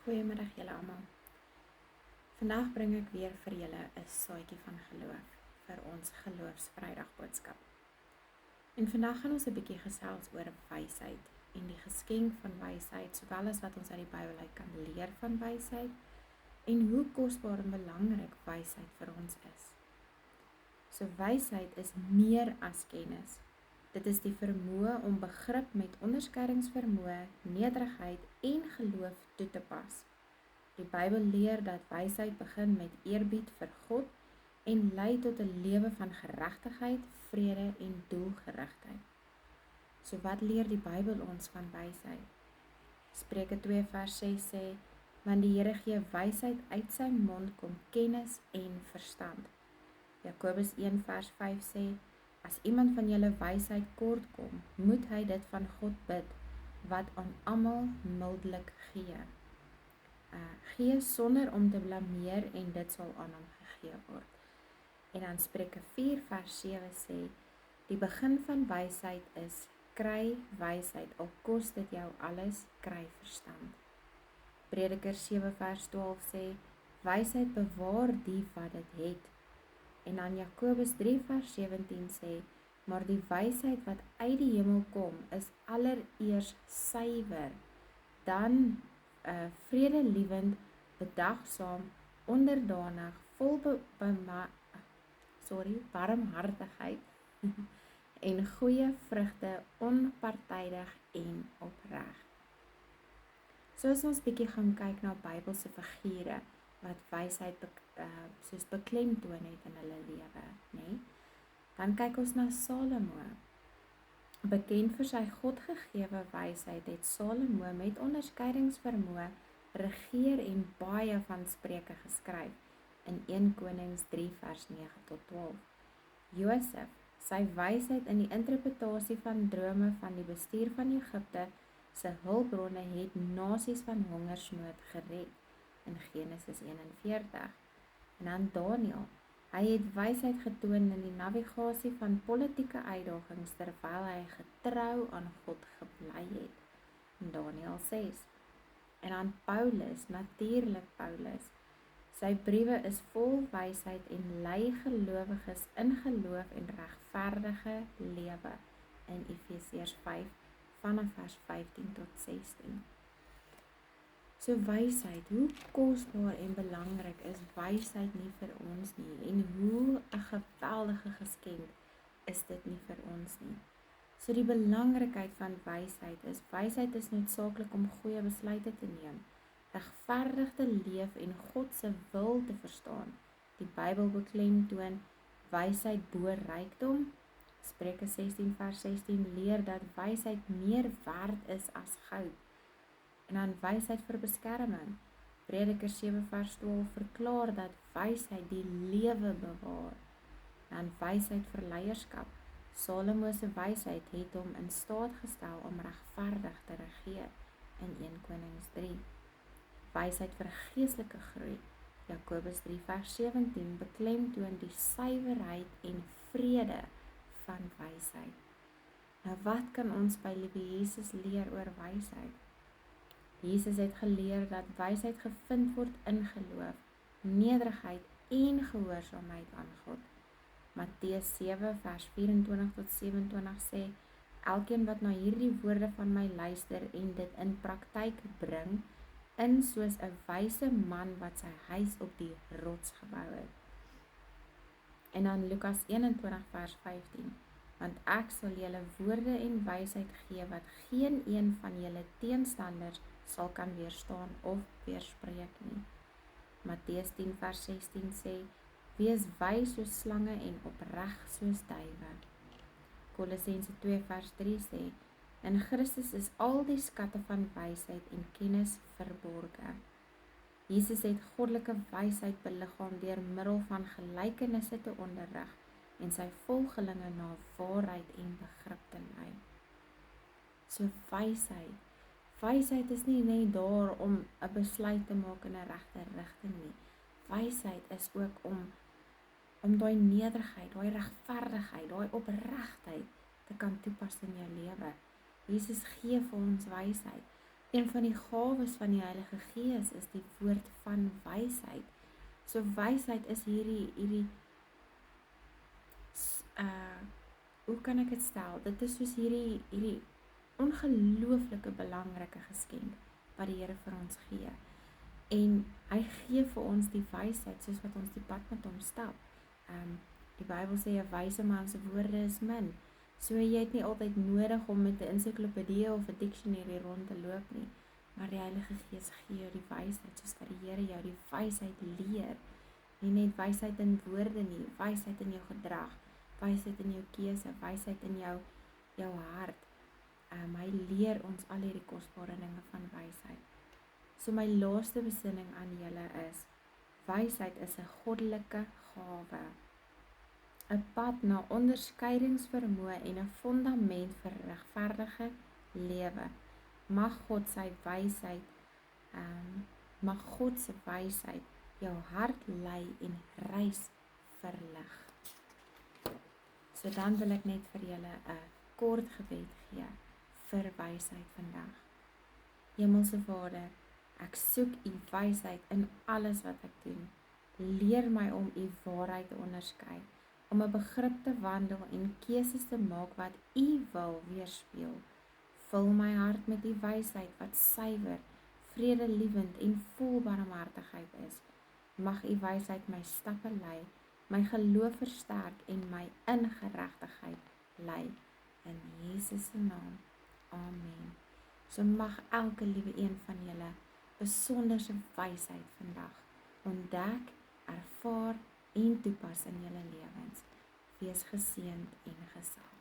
Goeiemiddag julle almal. Vandag bring ek weer vir julle 'n saadjie van geloof vir ons geloofsvrydag boodskap. En vandag gaan ons 'n bietjie gesels oor wysheid en die geskenk van wysheid, sowel as wat ons uit die Bybel uit kan leer van wysheid en hoe kosbaar en belangrik wysheid vir ons is. So wysheid is meer as kennis. Dit is die vermoë om begrip met onderskeidingsvermoë, nederigheid en geloof toe te pas. Die Bybel leer dat wysheid begin met eerbied vir God en lei tot 'n lewe van geregtigheid, vrede en doelgerigtheid. So wat leer die Bybel ons van wysheid? Spreuke 2 vers 6 sê, want die Here gee wysheid uit sy mond kom kennis en verstand. Jakobus 1 vers 5 sê, as iemand van julle wysheid kort kom, moet hy dit van God bid, wat aan almal mildelik gee. Gee sonder om te blameer en dit sal aan hom gegee word. En dan Spreuke 4 vers 7 sê, die begin van wysheid is, kry wysheid, al kos dit jou alles, kry verstand. Prediker 7 vers 12 sê, wysheid bewaar die wat dit het. En dan Jakobus 3 vers 17 sê, maar die wysheid wat uit die hemel kom, is allereers suiwer, dan vredelievend, bedagsaam, onderdanig, vol barmhartigheid en goeie vrugte, onpartydig en opreg. So as ons bietjie gaan kyk na Bybelse figure wat wysheid soos beklemtoon het in hulle lewe, nê? Dan kyk ons na Salomo. Bekend vir sy Godgegewe wysheid het Salomo met onderskeidingsvermoë regeer en baie van Spreuke geskryf in 1 Konings 3 vers 9 tot 12. Josef, sy wysheid in die interpretasie van drome van die bestuur van Egipte, sy hulpbronne het nasies van hongersnood gered in Genesis 41. En dan Daniël, hy het wysheid getoon in die navigasie van politieke uitdagings terwyl hy getrou aan God gebly het in Daniël 6. En dan Paulus, natuurlik Paulus, sy briewe is vol wysheid en lei gelowiges in geloof en regverdige lewe in Efesiërs 5 vanaf vers 15 tot 16. So wysheid, hoe kosbaar en belangrik is wysheid nie vir ons nie, en hoe 'n geweldige geskenk is dit nie vir ons nie. So die belangrikheid van wysheid is noodsaaklik om goeie besluite te neem, regverdig te leef en God se wil te verstaan. Die Bybel beklemtoon wysheid bo rykdom. Spreuke 16 vers 16 leer dat wysheid meer werd is as goud. En dan wysheid vir beskerming. Prediker 7 vers 12 verklaar dat wysheid die lewe bewaar. Dan wysheid vir leierskap. Salomo se wysheid het hom in staat gestel om regverdig te regeer in 1 Konings 3. Wysheid vir geestelike groei. Jakobus 3 vers 17 beklemtoon die suiwerheid en vrede van wysheid. Nou wat kan ons by liewe Jesus leer oor wysheid? Jesus het geleer dat wysheid gevind word in geloof, nederigheid en gehoorsaamheid aan God. Matteus 7 vers 24 tot 27 sê, elkeen wat na hierdie woorde van my luister en dit in praktyk bring, in soos 'n wyse man wat sy huis op die rots gebou het. En dan Lukas 21 vers 15, want ek sal julle woorde en wysheid gee wat geen een van julle teenstanders sal kan weerstaan of weerspreek nie. Matteus 10 vers 16 sê, wees wys soos slange en opreg soos duwe. Kolossense 2 vers 3 sê, in Christus is al die skatte van wysheid en kennis verborge. Jesus het goddelike wysheid beliggaam deur middel van gelykenisse te onderrig en sy volgelinge na waarheid en begrip te lei. So wysheid is nie net daar om 'n besluit te maak in 'n regte rigting nie. Wysheid is ook om daai nederigheid, daai regverdigheid, daai opregtheid te kan toepas in jou lewe. Jesus gee vir ons wysheid. Een van die gawes van die Heilige Gees is die woord van wysheid. So wysheid is hierdie hoe kan ek dit stel? Dit is soos hierdie ongelooflike belangrike geskenk wat die Here vir ons gee. En hy gee vir ons die wysheid soos wat ons die pad met hom stap. Die Bybel sê 'n wyse man se woorde is min. So jy het nie altyd nodig om met 'n ensiklopedie of 'n dictionary rond te loop nie, maar die Heilige Gees gee jou die wysheid soos wat die Here jou die wysheid leer. Nie net wysheid in woorde nie, wysheid in jou gedrag, wysheid in jou keuse, wysheid in jou hart. Hy leer ons al hierdie kosbare dinge van wysheid. So my laaste besinning aan julle is, wysheid is 'n goddelike gawe. 'n Pad na onderskeidingsvermoë en 'n fondament vir regverdige lewe. Mag God se wysheid jou hart lei en reis verlig. So dan wil ek net vir julle 'n kort gebed gee vir wysheid vandag. Hemelse Vader, ek soek u wysheid in alles wat ek doen. Leer my om u waarheid te onderskei, om 'n begrip te wandel en keuses te maak wat u wil weerspieël. Vul my hart met u wysheid wat suiwer, vredelewend en vol barmhartigheid is. Mag u wysheid my stappe lei, my geloof versterk en my in geregtigheid lei. In Jesus se naam. Amen. So mag elke liewe een van julle besonderse wysheid vandag ontdek, ervaar en toepas in julle lewens. Wees geseënd en gesalf.